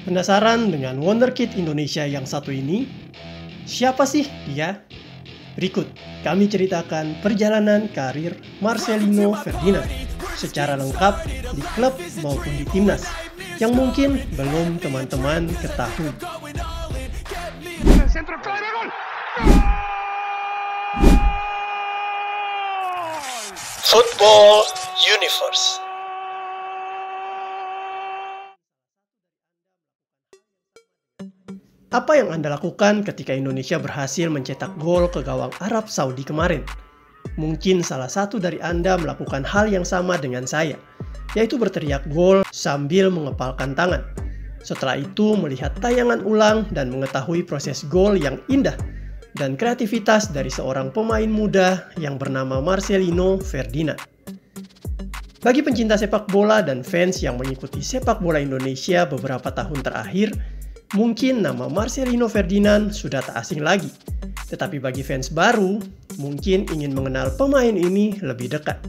Penasaran dengan wonderkid Indonesia yang satu ini? Siapa sih dia? Berikut kami ceritakan perjalanan karir Marcelino Ferdinand secara lengkap di klub maupun di timnas yang mungkin belum teman-teman ketahui. Football Universe. Apa yang Anda lakukan ketika Indonesia berhasil mencetak gol ke gawang Arab Saudi kemarin? Mungkin salah satu dari Anda melakukan hal yang sama dengan saya, yaitu berteriak gol sambil mengepalkan tangan. Setelah itu melihat tayangan ulang dan mengetahui proses gol yang indah dan kreativitas dari seorang pemain muda yang bernama Marcelino Ferdinand. Bagi pencinta sepak bola dan fans yang mengikuti sepak bola Indonesia beberapa tahun terakhir, mungkin nama Marcelino Ferdinand sudah tak asing lagi. Tetapi bagi fans baru, mungkin ingin mengenal pemain ini lebih dekat.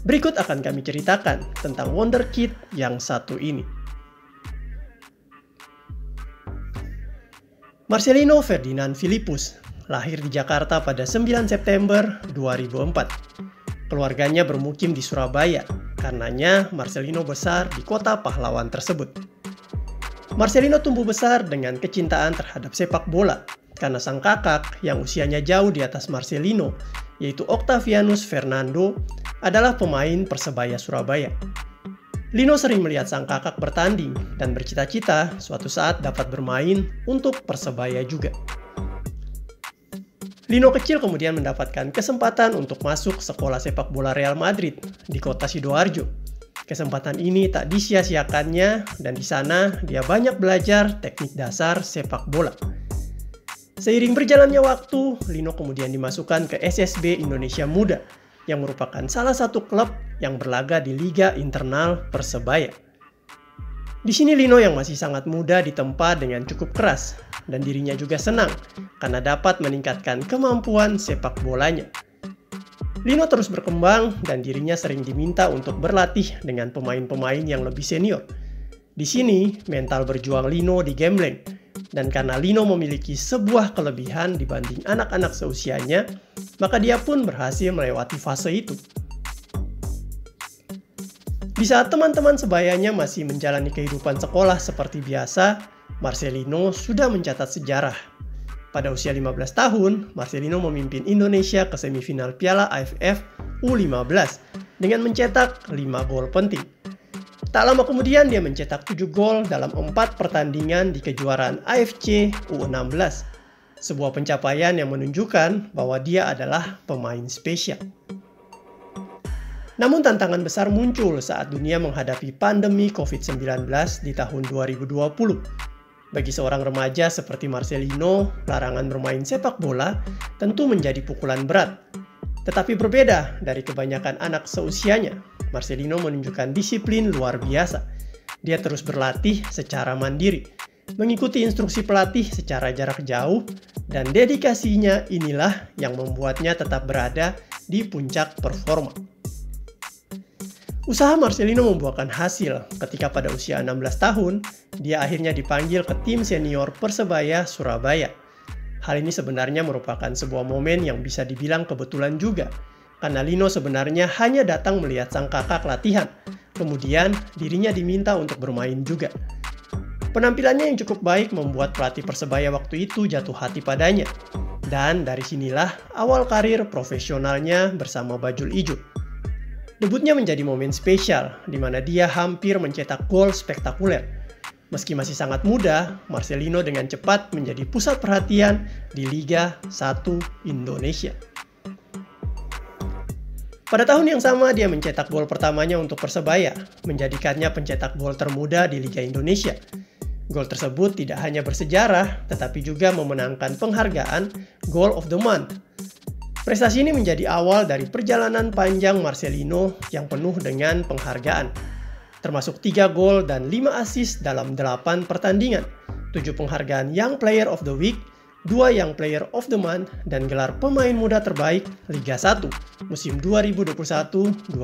Berikut akan kami ceritakan tentang wonderkid yang satu ini. Marcelino Ferdinand Philippus lahir di Jakarta pada 9 September 2004. Keluarganya bermukim di Surabaya, karenanya Marcelino besar di kota pahlawan tersebut. Marcelino tumbuh besar dengan kecintaan terhadap sepak bola karena sang kakak yang usianya jauh di atas Marcelino, yaitu Octavianus Fernando, adalah pemain Persebaya Surabaya. Lino sering melihat sang kakak bertanding dan bercita-cita suatu saat dapat bermain untuk Persebaya juga. Lino kecil kemudian mendapatkan kesempatan untuk masuk sekolah sepak bola Real Madrid di kota Sidoarjo. Kesempatan ini tak disia-siakannya dan di sana dia banyak belajar teknik dasar sepak bola. Seiring berjalannya waktu, Lino kemudian dimasukkan ke SSB Indonesia Muda yang merupakan salah satu klub yang berlaga di Liga Internal Persebaya. Di sini Lino yang masih sangat muda ditempa dengan cukup keras dan dirinya juga senang karena dapat meningkatkan kemampuan sepak bolanya. Lino terus berkembang dan dirinya sering diminta untuk berlatih dengan pemain-pemain yang lebih senior. Di sini, mental berjuang Lino digembleng. Dan karena Lino memiliki sebuah kelebihan dibanding anak-anak seusianya, maka dia pun berhasil melewati fase itu. Di saat teman-teman sebayanya masih menjalani kehidupan sekolah seperti biasa, Marcelino sudah mencatat sejarah. Pada usia 15 tahun, Marcelino memimpin Indonesia ke semifinal Piala AFF U15 dengan mencetak 5 gol penting. Tak lama kemudian dia mencetak 7 gol dalam 4 pertandingan di kejuaraan AFC U16. Sebuah pencapaian yang menunjukkan bahwa dia adalah pemain spesial. Namun tantangan besar muncul saat dunia menghadapi pandemi COVID-19 di tahun 2020. Bagi seorang remaja seperti Marcelino, larangan bermain sepak bola tentu menjadi pukulan berat. Tetapi berbeda dari kebanyakan anak seusianya, Marcelino menunjukkan disiplin luar biasa. Dia terus berlatih secara mandiri, mengikuti instruksi pelatih secara jarak jauh, dan dedikasinya inilah yang membuatnya tetap berada di puncak performa. Usaha Marcelino membuahkan hasil ketika pada usia 16 tahun, dia akhirnya dipanggil ke tim senior Persebaya Surabaya. Hal ini sebenarnya merupakan sebuah momen yang bisa dibilang kebetulan juga, karena Lino sebenarnya hanya datang melihat sang kakak latihan, kemudian dirinya diminta untuk bermain juga. Penampilannya yang cukup baik membuat pelatih Persebaya waktu itu jatuh hati padanya, dan dari sinilah awal karir profesionalnya bersama Bajul Ijo. Debutnya menjadi momen spesial, di mana dia hampir mencetak gol spektakuler. Meski masih sangat muda, Marcelino dengan cepat menjadi pusat perhatian di Liga 1 Indonesia. Pada tahun yang sama, dia mencetak gol pertamanya untuk Persebaya, menjadikannya pencetak gol termuda di Liga Indonesia. Gol tersebut tidak hanya bersejarah, tetapi juga memenangkan penghargaan Goal of the Month. Prestasi ini menjadi awal dari perjalanan panjang Marcelino yang penuh dengan penghargaan, termasuk 3 gol dan 5 assist dalam 8 pertandingan, 7 penghargaan Young Player of the Week, 2 Young Player of the Month, dan gelar pemain muda terbaik Liga 1 musim 2021-2022.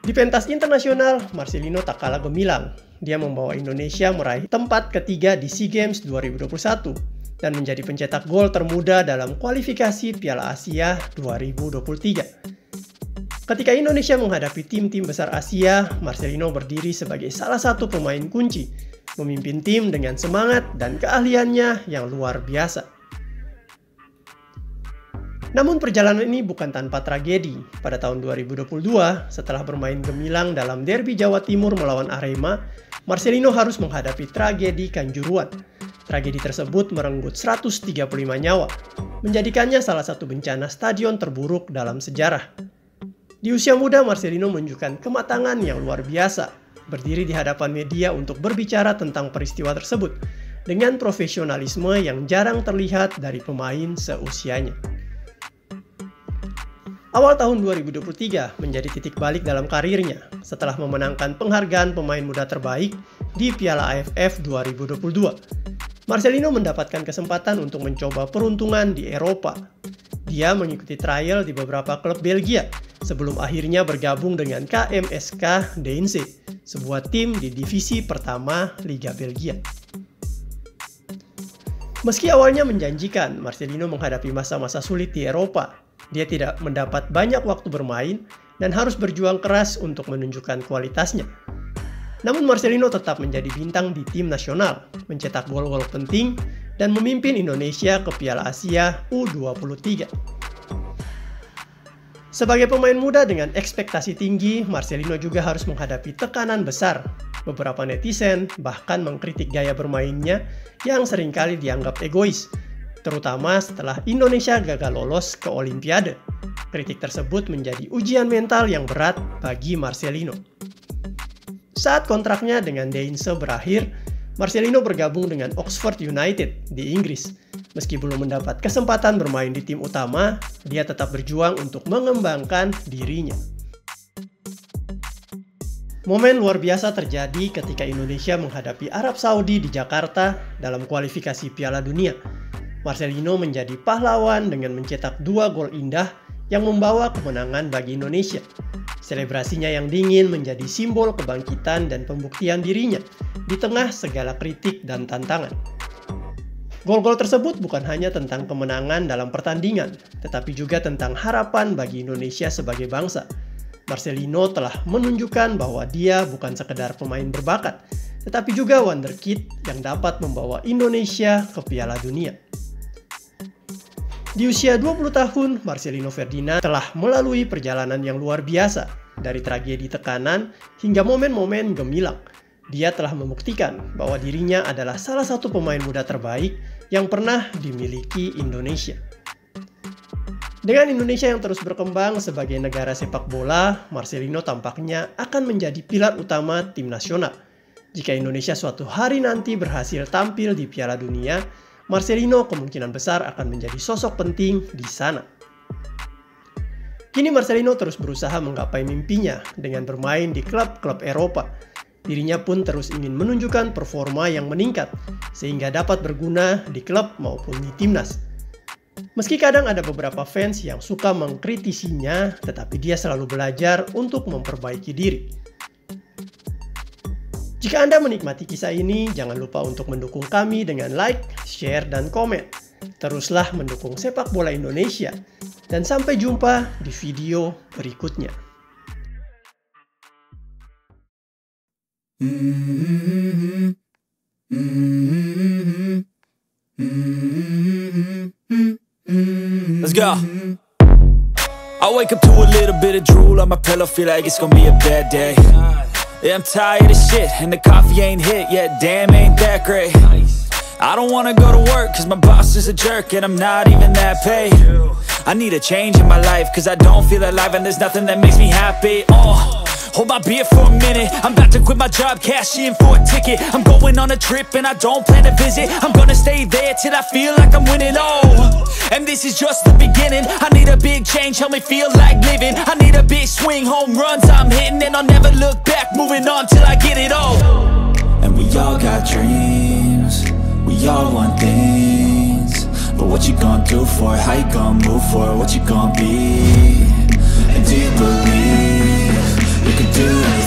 Di pentas internasional, Marcelino tak kalah gemilang. Dia membawa Indonesia meraih tempat ketiga di SEA Games 2021 dan menjadi pencetak gol termuda dalam kualifikasi Piala Asia 2023. Ketika Indonesia menghadapi tim-tim besar Asia, Marcelino berdiri sebagai salah satu pemain kunci, memimpin tim dengan semangat dan keahliannya yang luar biasa. Namun perjalanan ini bukan tanpa tragedi. Pada tahun 2022, setelah bermain gemilang dalam derby Jawa Timur melawan Arema, Marcelino harus menghadapi tragedi Kanjuruhan. Tragedi tersebut merenggut 135 nyawa, menjadikannya salah satu bencana stadion terburuk dalam sejarah. Di usia muda, Marcelino menunjukkan kematangan yang luar biasa, berdiri di hadapan media untuk berbicara tentang peristiwa tersebut, dengan profesionalisme yang jarang terlihat dari pemain seusianya. Awal tahun 2023 menjadi titik balik dalam karirnya setelah memenangkan penghargaan pemain muda terbaik di Piala AFF 2022. Marcelino mendapatkan kesempatan untuk mencoba peruntungan di Eropa. Dia mengikuti trial di beberapa klub Belgia sebelum akhirnya bergabung dengan KMSK Deinze, sebuah tim di divisi pertama Liga Belgia. Meski awalnya menjanjikan, Marcelino menghadapi masa-masa sulit di Eropa. Dia tidak mendapat banyak waktu bermain dan harus berjuang keras untuk menunjukkan kualitasnya. Namun Marcelino tetap menjadi bintang di tim nasional, mencetak gol-gol penting, dan memimpin Indonesia ke Piala Asia U23. Sebagai pemain muda dengan ekspektasi tinggi, Marcelino juga harus menghadapi tekanan besar. Beberapa netizen bahkan mengkritik gaya bermainnya yang seringkali dianggap egois, terutama setelah Indonesia gagal lolos ke Olimpiade. Kritik tersebut menjadi ujian mental yang berat bagi Marcelino. Saat kontraknya dengan Deinze berakhir, Marcelino bergabung dengan Oxford United di Inggris. Meski belum mendapat kesempatan bermain di tim utama, dia tetap berjuang untuk mengembangkan dirinya. Momen luar biasa terjadi ketika Indonesia menghadapi Arab Saudi di Jakarta dalam kualifikasi Piala Dunia. Marcelino menjadi pahlawan dengan mencetak 2 gol indah yang membawa kemenangan bagi Indonesia. Selebrasinya yang dingin menjadi simbol kebangkitan dan pembuktian dirinya di tengah segala kritik dan tantangan. Gol-gol tersebut bukan hanya tentang kemenangan dalam pertandingan, tetapi juga tentang harapan bagi Indonesia sebagai bangsa. Marcelino telah menunjukkan bahwa dia bukan sekedar pemain berbakat, tetapi juga wonderkid yang dapat membawa Indonesia ke Piala Dunia. Di usia 20 tahun, Marcelino Ferdinand telah melalui perjalanan yang luar biasa, dari tragedi tekanan hingga momen-momen gemilang. Dia telah membuktikan bahwa dirinya adalah salah satu pemain muda terbaik yang pernah dimiliki Indonesia. Dengan Indonesia yang terus berkembang sebagai negara sepak bola, Marcelino tampaknya akan menjadi pilar utama tim nasional. Jika Indonesia suatu hari nanti berhasil tampil di Piala Dunia, Marcelino kemungkinan besar akan menjadi sosok penting di sana. Kini Marcelino terus berusaha menggapai mimpinya dengan bermain di klub-klub Eropa. Dirinya pun terus ingin menunjukkan performa yang meningkat, sehingga dapat berguna di klub maupun di timnas. Meski kadang ada beberapa fans yang suka mengkritisinya, tetapi dia selalu belajar untuk memperbaiki diri. Jika Anda menikmati kisah ini, jangan lupa untuk mendukung kami dengan like, share, dan komen. Teruslah mendukung sepak bola Indonesia. Dan sampai jumpa di video berikutnya. Let's go. I wake up to a little bit of drool on my pillow, feel like it's gonna be a bad day. Yeah, I'm tired of shit, and the coffee ain't hit yet, damn, ain't that great. I don't wanna go to work, cause my boss is a jerk, and I'm not even that paid. I need a change in my life, cause I don't feel alive, and there's nothing that makes me happy. Hold my beer for a minute, I'm about to quit my job, cash in for a ticket. I'm going on a trip, and I don't plan to visit. I'm gonna stay there till I feel like I'm winning, and this is just the beginning. I need a big change, help me feel like living. I need a big swing, home runs I'm hitting, and I'll never look back, moving on till I get it all. And we all got dreams, we all want things, but what you gonna do for it? How you gonna move for it? What you gonna be? And do you believe You can do anything.